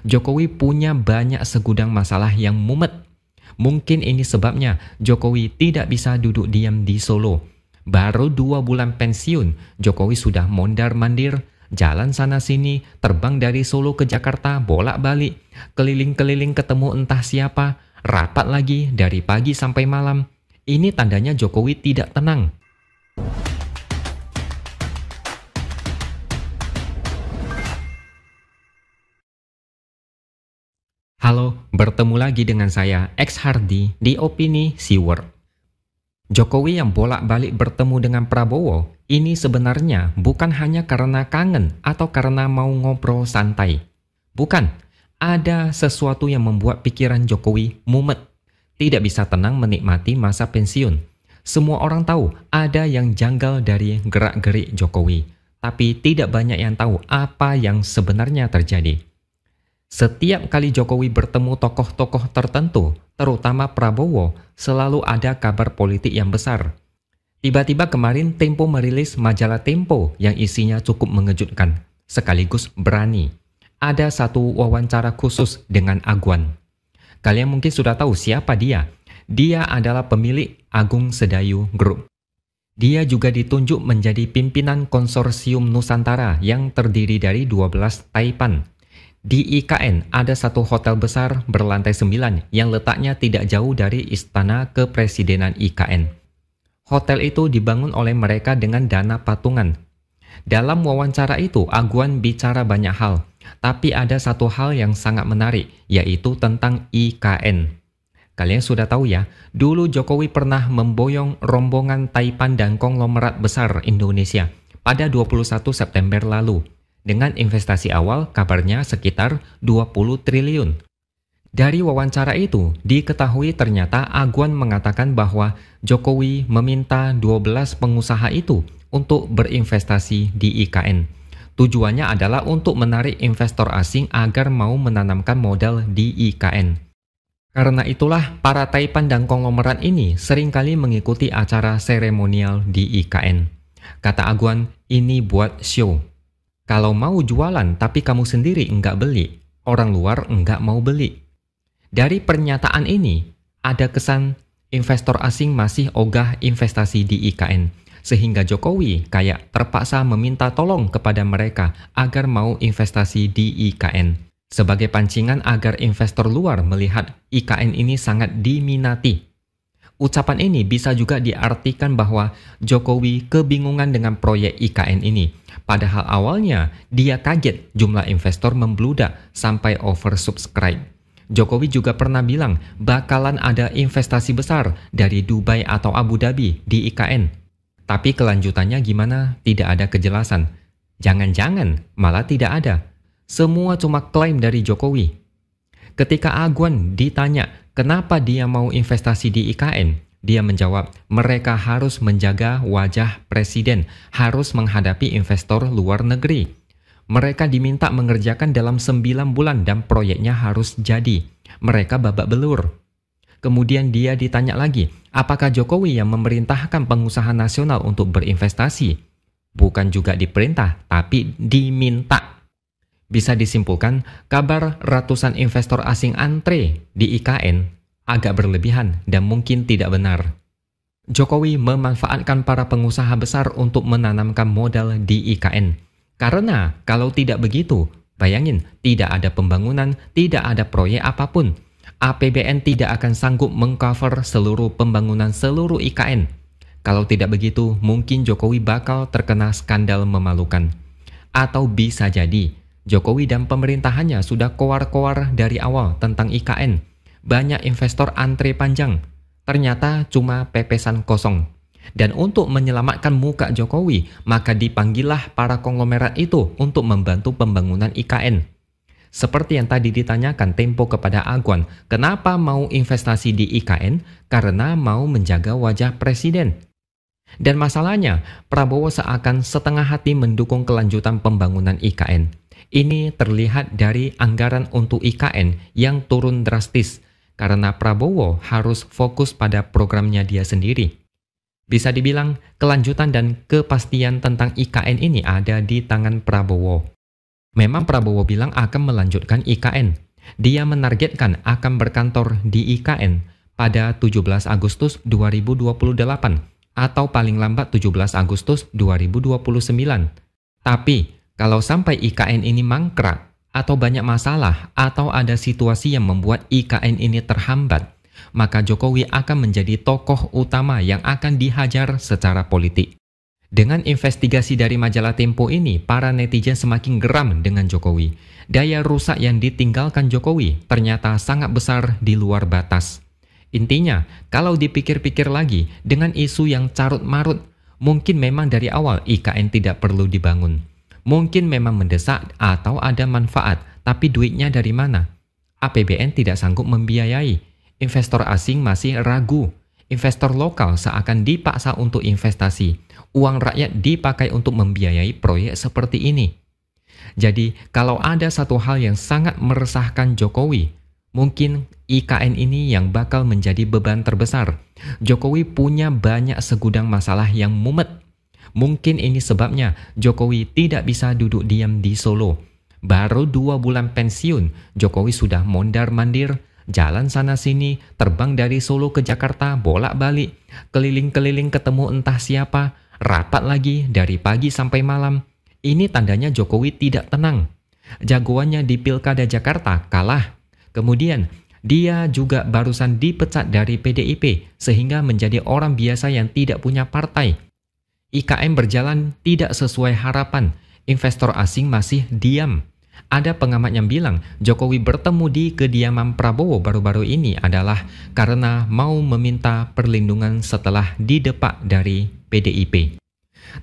Jokowi punya banyak segudang masalah yang mumet. Mungkin ini sebabnya Jokowi tidak bisa duduk diam di Solo. Baru 2 bulan pensiun, Jokowi sudah mondar-mandir, jalan sana-sini, terbang dari Solo ke Jakarta, bolak-balik, keliling-keliling ketemu entah siapa, rapat lagi dari pagi sampai malam. Ini tandanya Jokowi tidak tenang. Halo, bertemu lagi dengan saya, X Hardy, di Opini Siward. Jokowi yang bolak-balik bertemu dengan Prabowo, ini sebenarnya bukan hanya karena kangen atau karena mau ngobrol santai. Bukan, ada sesuatu yang membuat pikiran Jokowi mumet. Tidak bisa tenang menikmati masa pensiun. Semua orang tahu ada yang janggal dari gerak-gerik Jokowi, tapi tidak banyak yang tahu apa yang sebenarnya terjadi. Setiap kali Jokowi bertemu tokoh-tokoh tertentu, terutama Prabowo, selalu ada kabar politik yang besar. Tiba-tiba kemarin Tempo merilis majalah Tempo yang isinya cukup mengejutkan, sekaligus berani. Ada satu wawancara khusus dengan Agwan. Kalian mungkin sudah tahu siapa dia. Dia adalah pemilik Agung Sedayu Group. Dia juga ditunjuk menjadi pimpinan konsorsium Nusantara yang terdiri dari 12 taipan. Di IKN ada satu hotel besar berlantai 9 yang letaknya tidak jauh dari istana kepresidenan IKN. Hotel itu dibangun oleh mereka dengan dana patungan. Dalam wawancara itu, Agwan bicara banyak hal, tapi ada satu hal yang sangat menarik, yaitu tentang IKN. Kalian sudah tahu ya, dulu Jokowi pernah memboyong rombongan taipan dan konglomerat besar Indonesia pada 21 September lalu. Dengan investasi awal kabarnya sekitar 20 triliun. Dari wawancara itu, diketahui ternyata Agwan mengatakan bahwa Jokowi meminta 12 pengusaha itu untuk berinvestasi di IKN. Tujuannya adalah untuk menarik investor asing agar mau menanamkan modal di IKN. Karena itulah para taipan dan konglomerat ini seringkali mengikuti acara seremonial di IKN. Kata Agwan, ini buat show. Kalau mau jualan tapi kamu sendiri enggak beli, orang luar enggak mau beli. Dari pernyataan ini, ada kesan investor asing masih ogah investasi di IKN, sehingga Jokowi kayak terpaksa meminta tolong kepada mereka agar mau investasi di IKN. Sebagai pancingan agar investor luar melihat IKN ini sangat diminati. Ucapan ini bisa juga diartikan bahwa Jokowi kebingungan dengan proyek IKN ini. Padahal awalnya dia kaget jumlah investor membludak sampai oversubscribe. Jokowi juga pernah bilang bakalan ada investasi besar dari Dubai atau Abu Dhabi di IKN. Tapi kelanjutannya gimana? Tidak ada kejelasan. Jangan-jangan malah tidak ada. Semua cuma klaim dari Jokowi. Ketika Agwan ditanya kenapa dia mau investasi di IKN, dia menjawab, mereka harus menjaga wajah presiden, harus menghadapi investor luar negeri. Mereka diminta mengerjakan dalam 9 bulan dan proyeknya harus jadi. Mereka babak belur. Kemudian dia ditanya lagi, apakah Jokowi yang memerintahkan pengusaha nasional untuk berinvestasi? Bukan juga diperintah, tapi diminta. Bisa disimpulkan, kabar ratusan investor asing antre di IKN agak berlebihan dan mungkin tidak benar. Jokowi memanfaatkan para pengusaha besar untuk menanamkan modal di IKN. Karena kalau tidak begitu, bayangin tidak ada pembangunan, tidak ada proyek apapun. APBN tidak akan sanggup mengcover seluruh pembangunan seluruh IKN. Kalau tidak begitu, mungkin Jokowi bakal terkena skandal memalukan. Atau bisa jadi, Jokowi dan pemerintahannya sudah koar-koar dari awal tentang IKN. Banyak investor antre panjang. Ternyata cuma pepesan kosong. Dan untuk menyelamatkan muka Jokowi, maka dipanggillah para konglomerat itu untuk membantu pembangunan IKN. Seperti yang tadi ditanyakan Tempo kepada Agwan, kenapa mau investasi di IKN? Karena mau menjaga wajah presiden. Dan masalahnya, Prabowo seakan setengah hati mendukung kelanjutan pembangunan IKN. Ini terlihat dari anggaran untuk IKN yang turun drastis karena Prabowo harus fokus pada programnya dia sendiri. Bisa dibilang kelanjutan dan kepastian tentang IKN ini ada di tangan Prabowo. Memang Prabowo bilang akan melanjutkan IKN. Dia menargetkan akan berkantor di IKN pada 17 Agustus 2028 atau paling lambat 17 Agustus 2029. Tapi, kalau sampai IKN ini mangkrak atau banyak masalah atau ada situasi yang membuat IKN ini terhambat, maka Jokowi akan menjadi tokoh utama yang akan dihajar secara politik. Dengan investigasi dari majalah Tempo ini, para netizen semakin geram dengan Jokowi. Daya rusak yang ditinggalkan Jokowi ternyata sangat besar di luar batas. Intinya, kalau dipikir-pikir lagi, dengan isu yang carut-marut, mungkin memang dari awal IKN tidak perlu dibangun. Mungkin memang mendesak atau ada manfaat, tapi duitnya dari mana? APBN tidak sanggup membiayai. Investor asing masih ragu. Investor lokal seakan dipaksa untuk investasi. Uang rakyat dipakai untuk membiayai proyek seperti ini. Jadi, kalau ada satu hal yang sangat meresahkan Jokowi, mungkin IKN ini yang bakal menjadi beban terbesar. Jokowi punya banyak segudang masalah yang mumet. Mungkin ini sebabnya Jokowi tidak bisa duduk diam di Solo. Baru 2 bulan pensiun, Jokowi sudah mondar-mandir, jalan sana-sini, terbang dari Solo ke Jakarta, bolak-balik, keliling-keliling ketemu entah siapa, rapat lagi dari pagi sampai malam. Ini tandanya Jokowi tidak tenang. Jagoannya di Pilkada Jakarta kalah. Kemudian, dia juga barusan dipecat dari PDIP sehingga menjadi orang biasa yang tidak punya partai. IKN berjalan tidak sesuai harapan. Investor asing masih diam. Ada pengamat yang bilang Jokowi bertemu di kediaman Prabowo baru-baru ini adalah karena mau meminta perlindungan setelah didepak dari PDIP.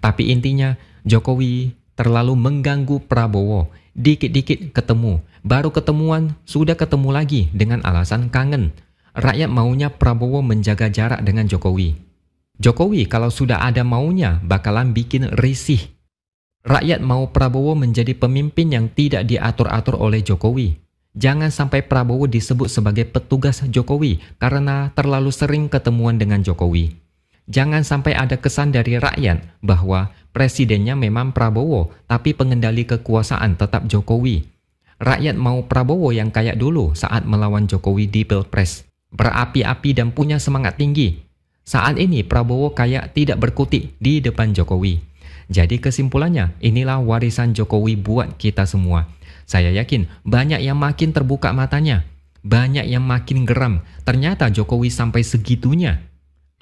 Tapi intinya Jokowi terlalu mengganggu Prabowo. Dikit-dikit ketemu, baru ketemuan sudah ketemu lagi dengan alasan kangen. Rakyat maunya Prabowo menjaga jarak dengan Jokowi. Jokowi kalau sudah ada maunya bakalan bikin risih. Rakyat mau Prabowo menjadi pemimpin yang tidak diatur-atur oleh Jokowi. Jangan sampai Prabowo disebut sebagai petugas Jokowi karena terlalu sering ketemuan dengan Jokowi. Jangan sampai ada kesan dari rakyat bahwa presidennya memang Prabowo, tapi pengendali kekuasaan tetap Jokowi. Rakyat mau Prabowo yang kayak dulu saat melawan Jokowi di Pilpres. Berapi-api dan punya semangat tinggi. Saat ini Prabowo kayak tidak berkutik di depan Jokowi. Jadi kesimpulannya, inilah warisan Jokowi buat kita semua. Saya yakin banyak yang makin terbuka matanya. Banyak yang makin geram. Ternyata Jokowi sampai segitunya.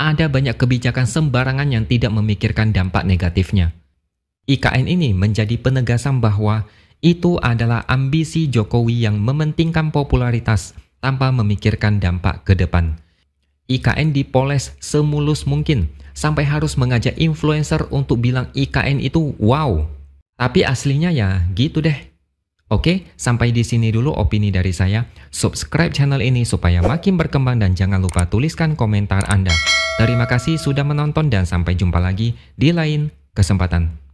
Ada banyak kebijakan sembarangan yang tidak memikirkan dampak negatifnya. IKN ini menjadi penegasan bahwa itu adalah ambisi Jokowi yang mementingkan popularitas tanpa memikirkan dampak ke depan. IKN dipoles semulus mungkin, sampai harus mengajak influencer untuk bilang IKN itu wow. Tapi aslinya ya gitu deh. Oke, sampai di sini dulu opini dari saya. Subscribe channel ini supaya makin berkembang dan jangan lupa tuliskan komentar Anda. Terima kasih sudah menonton dan sampai jumpa lagi di lain kesempatan.